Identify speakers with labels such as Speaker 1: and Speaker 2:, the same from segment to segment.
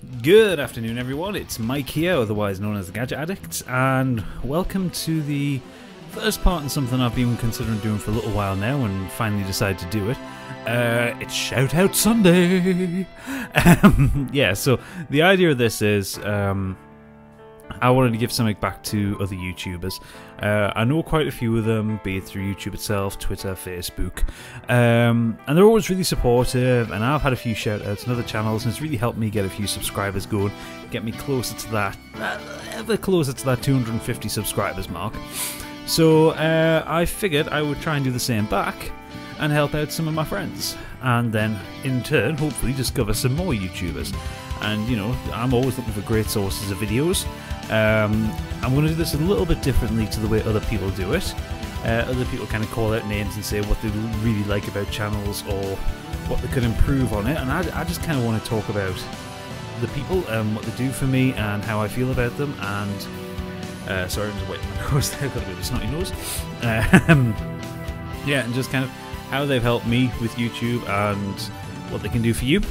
Speaker 1: Good afternoon, everyone. It's Mike here, otherwise known as the Gadget Addict, and welcome to the first part in something I've been considering doing for a little while now and finally decided to do it. It's Shoutout Sunday! Yeah, so the idea of this is I wanted to give something back to other YouTubers. I know quite a few of them, be it through YouTube itself, Twitter, Facebook, and they're always really supportive, and I've had a few shout-outs on other channels, and it's really helped me get a few subscribers going, get me closer to that, ever closer to that 250 subscribers mark. So I figured I would try and do the same back, and help out some of my friends, and then in turn hopefully discover some more YouTubers. And you know, I'm always looking for great sources of videos. I'm going to do this a little bit differently to the way other people do it. Other people kind of call out names and say what they really like about channels or what they could improve on it, and I just kind of want to talk about the people and what they do for me and how I feel about them. And sorry, I'm just waiting my nose there, I've got a bit of a snotty nose. Yeah, and just kind of how they've helped me with YouTube and what they can do for you.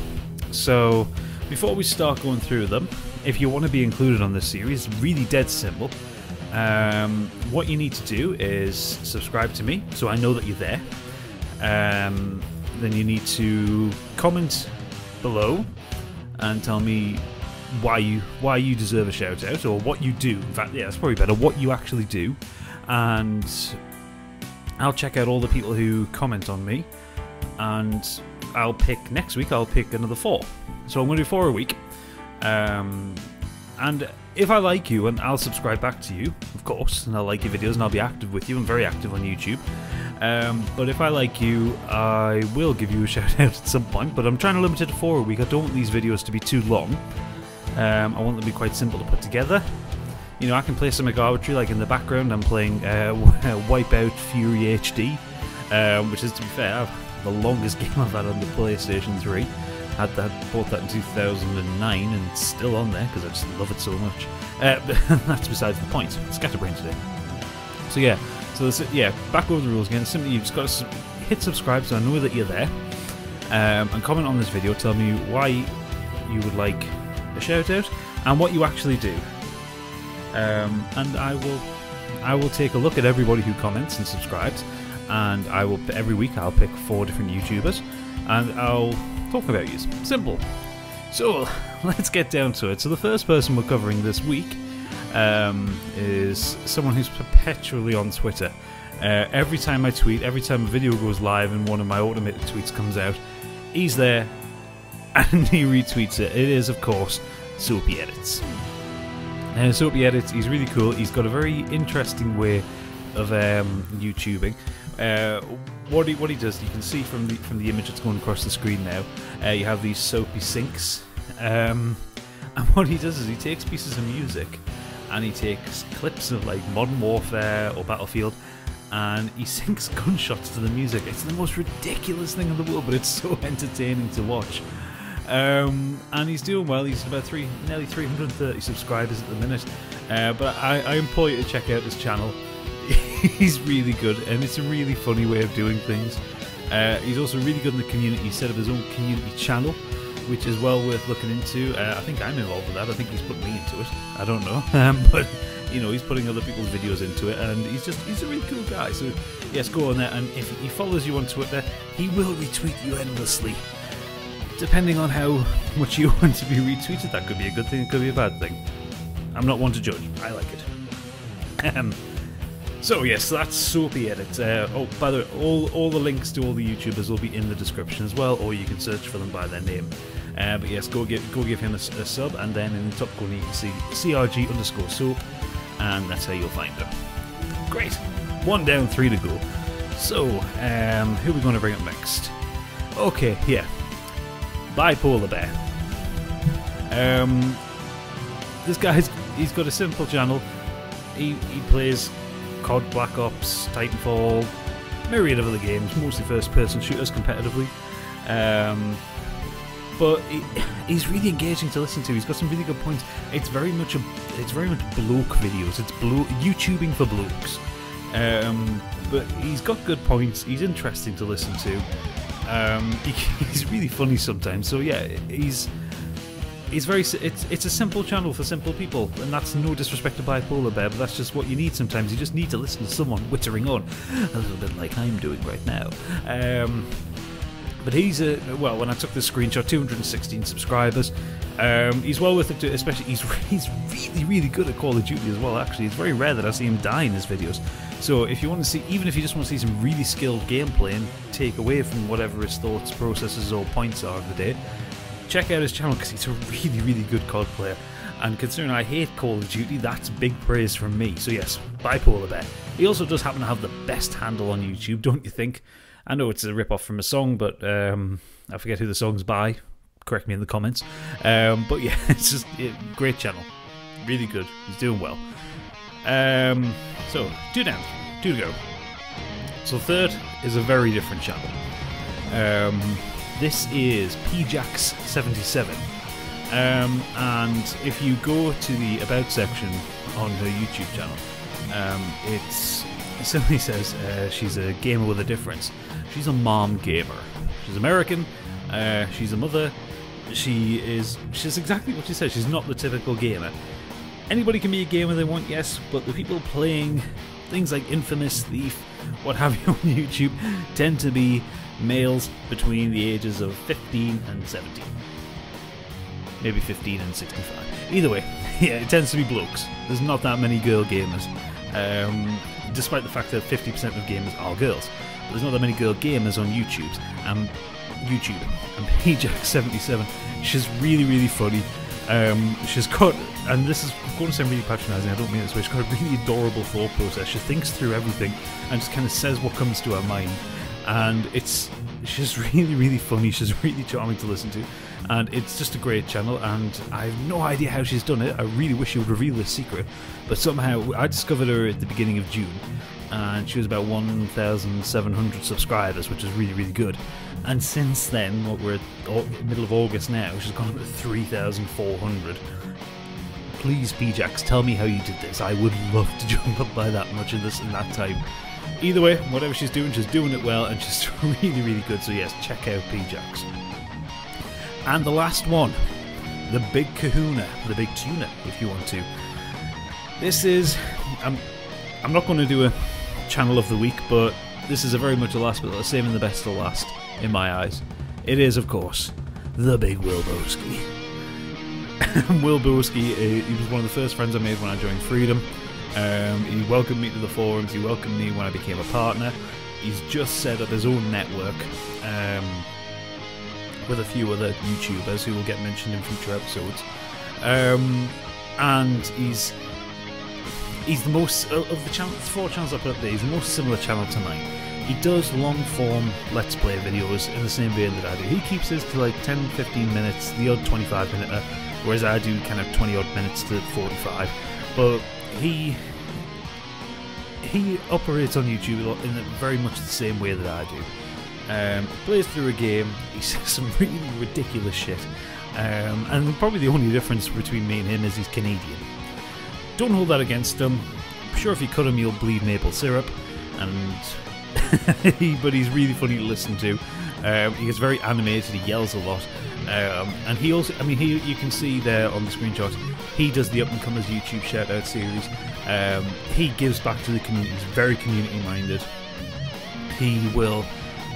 Speaker 1: So before we start going through them, if you want to be included on this series, really dead simple. What you need to do is subscribe to me so I know that you're there. Then you need to comment below and tell me why you deserve a shout out, or what you do. In fact, yeah, that's probably better, what you actually do. And I'll check out all the people who comment on me, and I'll pick next week, I'll pick another 4. So I'm going to do 4 a week. And if I like you, and I'll subscribe back to you, of course, and I'll like your videos and I'll be active with you. I'm very active on YouTube. But if I like you, I will give you a shout out at some point, but I'm trying to limit it to 4 a week. I don't want these videos to be too long. I want them to be quite simple to put together. You know, I can play something arbitrary, like in the background I'm playing Wipeout Fury HD, which is, to be fair, the longest game I've had on the PlayStation 3. Bought that in 2009 and it's still on there because I just love it so much. But that's besides the point. Scatterbrain today. So yeah, back over the rules again. Simply, you've just got to hit subscribe so I know that you're there, and comment on this video. Tell me why you would like a shout out and what you actually do. And I will take a look at everybody who comments and subscribes, and every week I'll pick 4 different YouTubers and I'll talk about you. Simple. So let's get down to it. So the first person we're covering this week is someone who's perpetually on Twitter. Every time I tweet, every time a video goes live and one of my automated tweets comes out, he's there and he retweets it. It is, of course, Soapy Edits. Soapy Edits, he's really cool. He's got a very interesting way of YouTubing. What he does, you can see from the image that's going across the screen now. You have these soapy sinks, and what he does is he takes pieces of music, and he takes clips of like Modern Warfare or Battlefield, and he syncs gunshots to the music. It's the most ridiculous thing in the world, but it's so entertaining to watch. And he's doing well. He's about nearly 330 subscribers at the minute. But I implore you to check out his channel. He's really good, and it's a really funny way of doing things. He's also really good in the community. He set up his own community channel, which is well worth looking into. I think I'm involved with that. I think he's put me into it. I don't know, but you know, he's putting other people's videos into it, and he's a really cool guy. So yes, go on there, and if he follows you on Twitter, he will retweet you endlessly, depending on how much you want to be retweeted. That could be a good thing, it could be a bad thing. I'm not one to judge. I like it. So yes, that's Soapy Edit. Oh, by the way, all the links to all the YouTubers will be in the description as well, or you can search for them by their name. But yes, go give him a sub, and then in the top corner you can see CRG_soap, and that's how you'll find him. Great, 1 down, 3 to go. So, who are we going to bring up next? Okay, yeah, Bipolar Bear. This guy's he's got a simple channel. He plays COD, Black Ops, Titanfall, myriad of other games, mostly first-person shooters competitively. But he's really engaging to listen to. He's got some really good points. It's very much bloke videos. It's YouTubing for blokes. But he's got good points. He's interesting to listen to. He's really funny sometimes. So yeah, it's a simple channel for simple people, and that's no disrespect to Bipolar Bear, but that's just what you need sometimes. You just need to listen to someone whittering on a little bit like I'm doing right now. But he's well, when I took this screenshot, 216 subscribers. He's well worth it too, especially he's really good at Call of Duty as well. Actually, it's very rare that I see him die in his videos. So if you want to see, even if you just want to see some really skilled gameplay and take away from whatever his thoughts, processes, or points are of the day, check out his channel because he's a really good COD player. And considering I hate Call of Duty, that's big praise from me. So yes, Bipolar Bear. He also does happen to have the best handle on YouTube, don't you think? I know it's a rip-off from a song, but I forget who the song's by. Correct me in the comments. But yeah, it's just great channel. Really good. He's doing well. So, two down. Two to go. So third is a very different channel. This is pjax77. And if you go to the About section on her YouTube channel, it simply says she's a gamer with a difference. She's a mom gamer. She's American. She's a mother. She's exactly what she says. She's not the typical gamer. Anybody can be a gamer they want, yes, but the people playing things like Infamous, Thief, what have you on YouTube tend to be males between the ages of 15 and 17. Maybe 15 and 65. Either way, yeah, it tends to be blokes. There's not that many girl gamers. Despite the fact that 50% of gamers are girls. There's not that many girl gamers on YouTube. And pjax77, she's really funny. She's got, and this is going to sound really patronising, I don't mean it this way, she's got a really adorable thought process. She thinks through everything and just kind of says what comes to her mind. And she's really funny, she's really charming to listen to. And it's just a great channel, and I have no idea how she's done it. I really wish she would reveal this secret, but somehow I discovered her at the beginning of June, and she was about 1,700 subscribers, which is really good. And since then, what we're at middle of August now, she's gone up to 3,400. Please, Pjax, tell me how you did this. I would love to jump up by that much in that time. Either way, whatever she's doing it well, and she's really good. So yes, check out Pjax. And the last one, the big kahuna, the big tuna, if you want to. This is, I'm not going to do a channel of the week, but this is a very much a last, but saving the best till last, in my eyes. It is, of course, the big Will Boski. Will Boski, he was one of the first friends I made when I joined Freedom. He welcomed me to the forums, he welcomed me when I became a partner. He's just set up his own network, with a few other YouTubers who will get mentioned in future episodes. And he's the most, of the four channels I put up there, he's the most similar channel to mine. He does long form Let's Play videos in the same vein that I do. He keeps his to like 10-15 minutes, the odd 25 minute, whereas I do kind of 20 odd minutes to 45. But he operates on YouTube in very much the same way that I do. Plays through a game, he says some really ridiculous shit, and probably the only difference between me and him is he's Canadian. Don't hold that against him. I'm sure if you cut him you'll bleed maple syrup, and but he's really funny to listen to. He gets very animated, he yells a lot, and he also, you can see there on the screenshot, he does the Up and Comers YouTube Shoutout series. He gives back to the community, he's very community minded. He will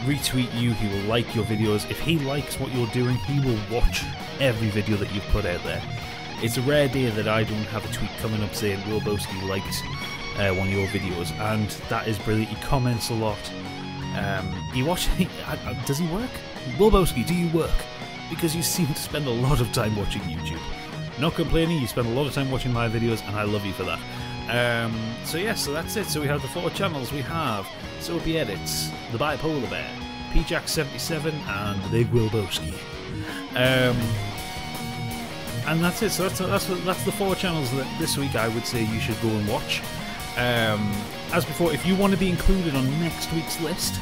Speaker 1: retweet you, he will like your videos. If he likes what you're doing, he will watch every video that you've put out there. It's a rare day that I don't have a tweet coming up saying Will Boski likes one of your videos, and that is brilliant. He comments a lot. Does he work? Will Boski, do you work? Because you seem to spend a lot of time watching YouTube. Not complaining, you spend a lot of time watching my videos, and I love you for that. So that's it. So we have the four channels. We have Soapy Edits, the Bipolar Bear, pjax77, and the Big Will Boski. And that's it. So that's the four channels that this week I would say you should go and watch. As before, if you want to be included on next week's list,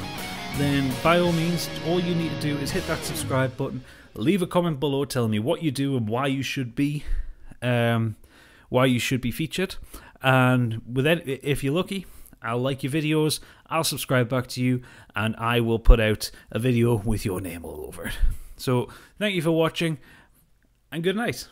Speaker 1: then by all means, all you need to do is hit that subscribe button, leave a comment below telling me what you do and why you should be featured. And with that, if you're lucky, I'll like your videos, I'll subscribe back to you, and I will put out a video with your name all over it. So thank you for watching. and good night.